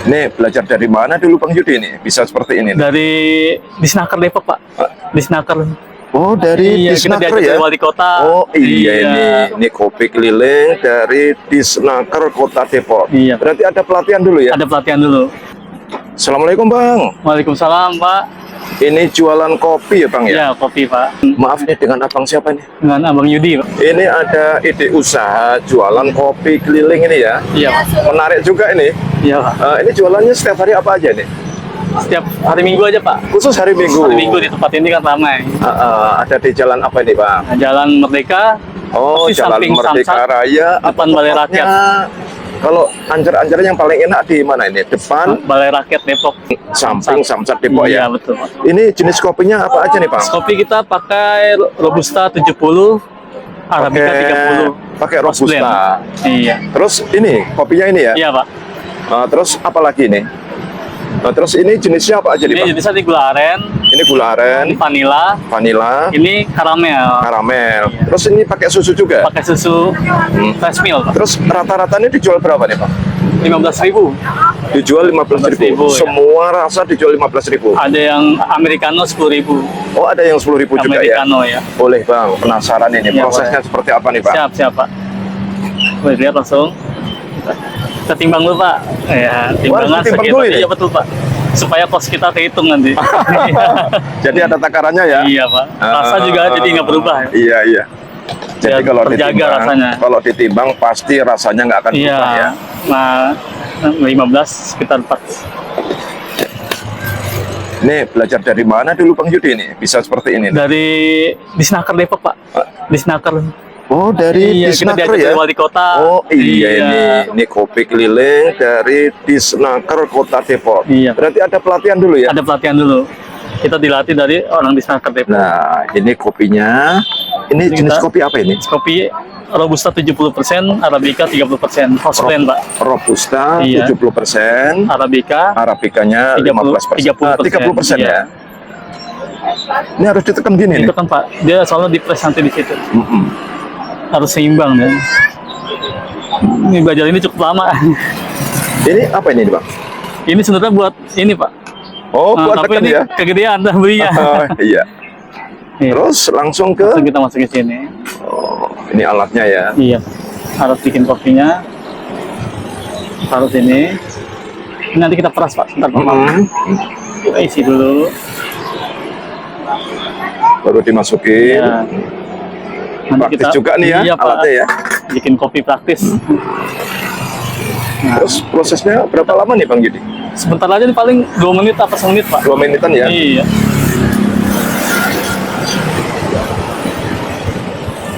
Nih, belajar dari mana dulu Bang Yudi nih? Bisa seperti ini nih? Dari Disnaker Depok, Pak. Disnaker. Oh, dari Iya, kita Disnaker diajak ya? dari wali kota. Oh iya, Iya. ini kopi keliling dari Disnaker Kota Depok. Iya. Berarti ada pelatihan dulu ya? Ada pelatihan dulu. Assalamualaikum Bang. Waalaikumsalam, Pak. Ini jualan kopi ya Bang ya? Ya, kopi, Pak. Maaf nih, dengan abang siapa nih? Dengan Abang Yudi, Pak. Ini ada ide usaha jualan kopi keliling ini ya? Iya, Pak. Menarik juga ini. Iya, Pak. Ini jualannya setiap hari apa aja nih? Setiap hari Minggu aja, Pak. Khusus hari Minggu? Hari Minggu di tempat ini kan ramai. Ada di jalan apa ini Bang? Nah, Jalan Merdeka. Oh, Persis Jalan samping Merdeka Samsat, Raya. depan Balai Rakyat. Kalau anjar-anjar yang paling enak di mana ini? Depan, Balai Rakyat Depok. samping Samsat Depok Iya, ya? betul, Pak. Ini jenis kopinya apa aja nih Bang? Kopi kita pakai Robusta 70, Arabica 30. Pakai House Robusta. blend. Iya. Terus ini kopinya ini ya? Iya, Pak. Terus apa lagi nih? Terus ini jenisnya apa aja nih Ini Bang? jenisnya di gula aren, Ini gula aren, ini vanilla, vanilla, ini karamel. karamel. Terus ini pakai susu juga? Pakai susu fresh milk, Pak. Terus rata-ratanya dijual berapa nih Bang? 15.000. Dijual 15.000. 15.000, ya. Semua rasa dijual 15.000. Ada yang americano 10.000. Oh, ada yang 10.000 juga ya? Americano ya. Boleh Bang, penasaran ini Iya, prosesnya seperti apa nih Pak? Siap, siap, Pak. Boleh lihat langsung. Kita timbang dulu, Pak. Ya, timbangan harus ditimbang sekitar. dulu ini? Iya, betul, Pak. Supaya kos kita terhitung nanti. Jadi ada takarannya ya? Iya, Pak. Rasa juga jadi nggak berubah. Ya. Iya, iya. Jadi Biar kalau terjaga ditimbang, rasanya. kalau ditimbang pasti rasanya nggak akan Iya. berubah ya? Nah, 15 sekitar 4. Nih, belajar dari mana dulu Bang Yudi nih? Bisa seperti ini nih? Dari Disnaker Depok, Pak. Disnaker. Oh, dari Iya, kita Disnaker diajak ya? dari wali kota. Oh iya, ini kopi keliling dari Disnaker Kota Depok. Iya. Berarti ada pelatihan dulu ya? Ada pelatihan dulu. Kita dilatih dari orang Disnaker Depok. Nah, ini kopinya. Ini Ini jenis kita- kopi apa ini? Kopi Robusta 70%, Arabica 30%. House blend, Pak. Robusta Iya. 70%, Arabica Arabicanya 15%. 30%. 30% Iya. ya. Ini harus ditekan gini nih. Itu kan, Pak. Dia soalnya dipres nanti di situ. Mm-mm. Harus seimbang ya. Ini belajar ini cukup lama. Ini apa ini Bang? Ini sebenarnya buat ini, Pak. Oh, buat tapi tekan ini ya? kegedean dah belinya. Oh, iya. Iya. Terus langsung ke. Langsung kita masukin sini. Oh, ini alatnya ya. Iya. Harus bikin kopinya. Harus ini. Ini nanti kita peras, Pak. Sebentar, Pak. Mm-mm. Kita isi dulu. Baru dimasukin. Ya. Nanti Praktis juga nih ya, iya, Pak. alatnya ya. Bikin kopi praktis. Nah, Terus prosesnya berapa lama nih Bang Yudi? sebentar aja nih, paling 2 menit apa 1 menit, Pak. 2 menitan ya? Iya.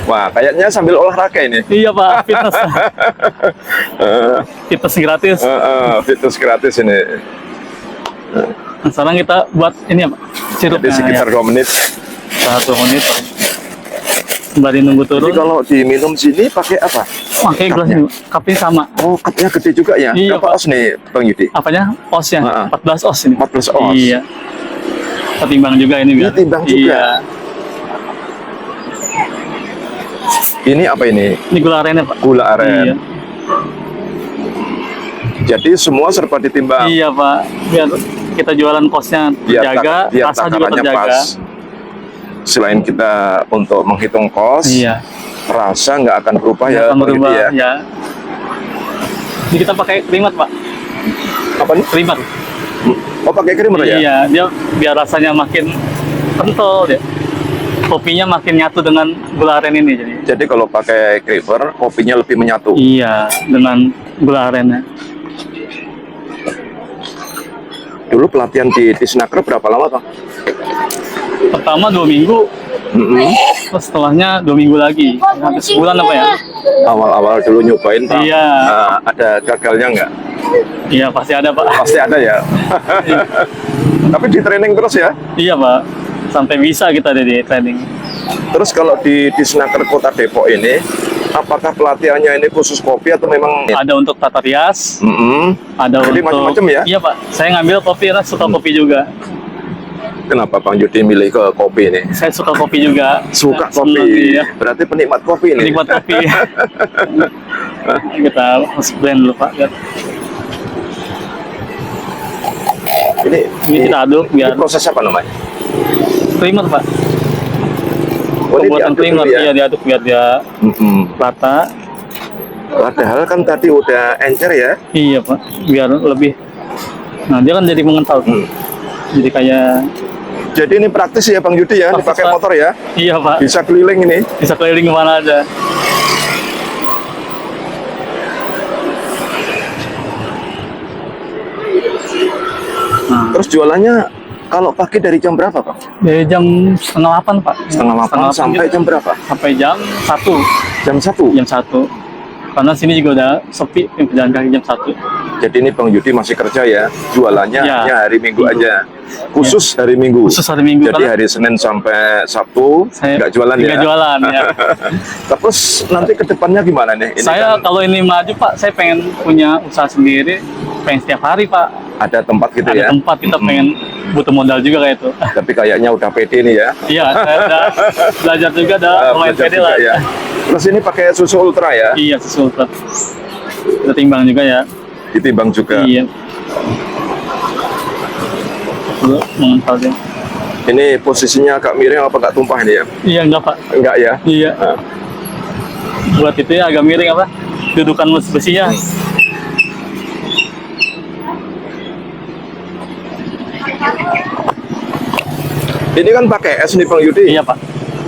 Wah, kayaknya sambil olahraga ini. Iya, Pak. Fitness. Fitness gratis. Fitus gratis ini. Nah, sekarang kita buat ini ya, Pak. Sirup. Jadi sekitar 2 menit. 1 menit. Sembari nunggu Jadi turun. kalau diminum sini pakai apa? Pakai gelas ini, cupnya sama. Oh, cupnya gede juga ya? Iya, Berapa Pak. os nih Bang Yudi? Apanya? Osnya? Heeh. 14 os ini. 14 os. Iya. Kita timbang juga ini. biar. Ditimbang juga. Iya. Ini apa ini? Ini gula arennya, Pak. Gula aren. Iya. Jadi semua serba ditimbang. Iya, Pak. Biar kita jualan kosnya terjaga, biar rasa juga takarannya terjaga. pas. Selain kita untuk menghitung kos, Iya. rasa nggak akan berubah Nggak ya akan Bang Yudi berubah, ya? ya. Ini kita pakai krimat, Pak. Apa nih? Krimat. Oh, pakai creamer ya? Iya, dia biar rasanya makin kental dia. Kopinya makin nyatu dengan gula aren ini jadi. Jadi kalau pakai creamer, kopinya lebih menyatu. Iya, dengan gula arennya. Dulu pelatihan di Disnaker berapa lama Bang? Pertama 2 minggu, Mm-mm. terus setelahnya 2 minggu lagi. Hampir sebulan apa ya? Awal-awal dulu nyobain Bang. Iya. Ada gagalnya nggak? Iya, pasti ada, Pak. Pasti ada ya. Tapi di training terus ya. Iya, Pak. Sampai bisa kita ada di training. Terus kalau di Disnaker Kota Depok ini, apakah pelatihannya ini khusus kopi atau memang? Ada untuk tata rias, Mm-mm. ada Jadi untuk macam-macam ya? Iya, Pak. Saya ngambil kopi, karena suka kopi juga. Kenapa Bang Yudi milih ke kopi ini? Saya suka kopi juga. Suka Senang, kopi, iya. berarti penikmat kopi ini. Nikmat kopi. Kita harus blend dulu, Pak. Lihat. Ini kita aduk ini biar proses apa namanya? creamer, Pak. Oh, ini Pembuatan diaduk creamer, dulu ya? iya diaduk biar dia rata. Padahal kan tadi udah encer ya. Iya, Pak. Biar lebih. Nah, dia kan jadi mengental. Jadi kayak Jadi ini praktis ya Bang Yudi ya, Praktis, dipakai Pak. motor ya, iya, Pak. bisa keliling ini. Bisa keliling kemana aja. Nah, Terus jualannya kalau pagi dari jam berapa Bang? dari jam 7:30, Pak. Setengah 8 sampai gitu. jam berapa? Sampai jam 1. Jam 1. Jam 1. Karena sini juga udah sepi yang pejalan kaki jam 1. Jadi ini Bang Yudi masih kerja ya, jualannya Ya. hanya hari Minggu aja. Khusus hari Minggu. Khusus hari Minggu. Jadi karena hari Senin sampai Sabtu saya nggak jualan ya. nggak jualan ya. Terus nanti ke depannya gimana nih? Ini Saya kan kalau ini maju, Pak, saya pengen punya usaha sendiri, pengen setiap hari, Pak. ada tempat gitu Ada ya. tempat, kita pengen butuh modal juga kayak itu. Tapi kayaknya udah pede nih ya. Iya, saya udah belajar juga, udah lumayan Belajar pede juga lah. ya. Terus ini pakai susu ultra ya, Iya, susul, Pak. Kita timbang juga ya. ditimbang juga. Iya. Dulu mengental dia. Ini posisinya agak miring apa nggak tumpah ini ya? Iya, enggak, Pak. Enggak ya? Iya. Nah, Buat itu ya agak miring apa? Dudukan besinya. ini kan pakai es nih Bang Yudi. Iya, Pak.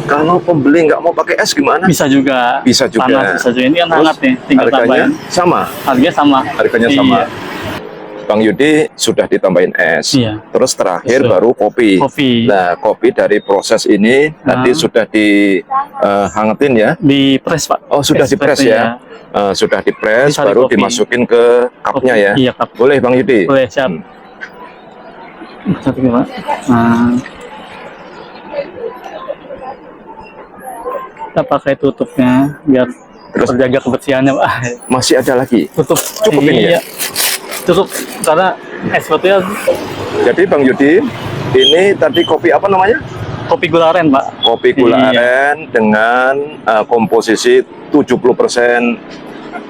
Kalau pembeli nggak mau pakai es gimana? Bisa juga. Bisa juga. Panas bisa juga. Ini kan Terus hangat nih, tinggal harganya tambahin. sama. Harganya sama. Harganya sama. Iya. Bang Yudi sudah ditambahin es. Iya. Terus terakhir Betul. baru kopi. Kopi. Nah, kopi dari proses ini tadi sudah dihangatin ya. Di press, Pak. Oh, sudah dipres ya. Sudah dipres, Ditarik baru kopi. dimasukin ke cupnya ya. Iya, Kap. Boleh Bang Yudi? Boleh, siap. Satu, Pak. Nah. Kita pakai tutupnya biar Terus? terjaga kebersihannya, Pak. Masih ada lagi. Tutup. Cukup ini ya? Iya. Tutup karena es batunya Jadi Bang Yudi, ini tadi kopi apa namanya? kopi gula aren, Pak. Kopi gula Iya. aren dengan komposisi 70%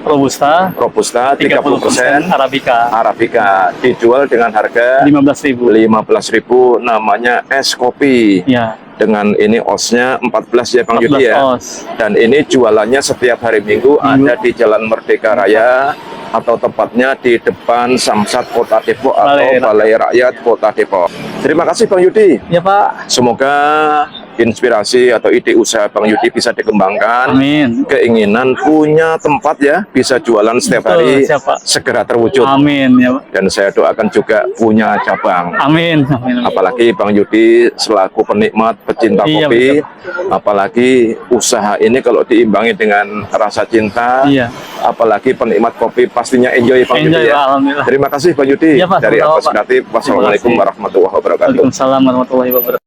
Robusta, Robusta, 30% 30% Arabica. Arabica. Dijual dengan harga 15.000. 15.000, namanya es kopi. Ya, Dengan ini osnya 14 ya Bang 14 Yudi ya. os. Dan ini jualannya setiap hari Minggu ada di Jalan Merdeka Raya atau tepatnya di depan Samsat Kota Depok atau Balai Rakyat Kota Depok. Terima kasih Bang Yudi. Ya, Pak. Semoga inspirasi atau ide usaha Bang Yudi bisa dikembangkan. Amin. Keinginan punya tempat ya, bisa jualan setiap Betul, hari siap, Pak. segera terwujud. Amin, ya, Pak. Dan saya doakan juga punya cabang. Amin. Amin. Apalagi Bang Yudi selaku penikmat pecinta Iya, kopi, apalagi usaha ini kalau diimbangi dengan rasa cinta, Iya. apalagi penikmat kopi pastinya enjoy Bang Enjoy, Yudi ya. Pak. Alhamdulillah. Terima kasih Bang Yudi Iya, Pak. dari Sama-sama, Abbas Pak. Kreatif. Wassalamualaikum Terima kasih. warahmatullahi wabarakatuh. Waalaikumsalam warahmatullahi wabarakatuh.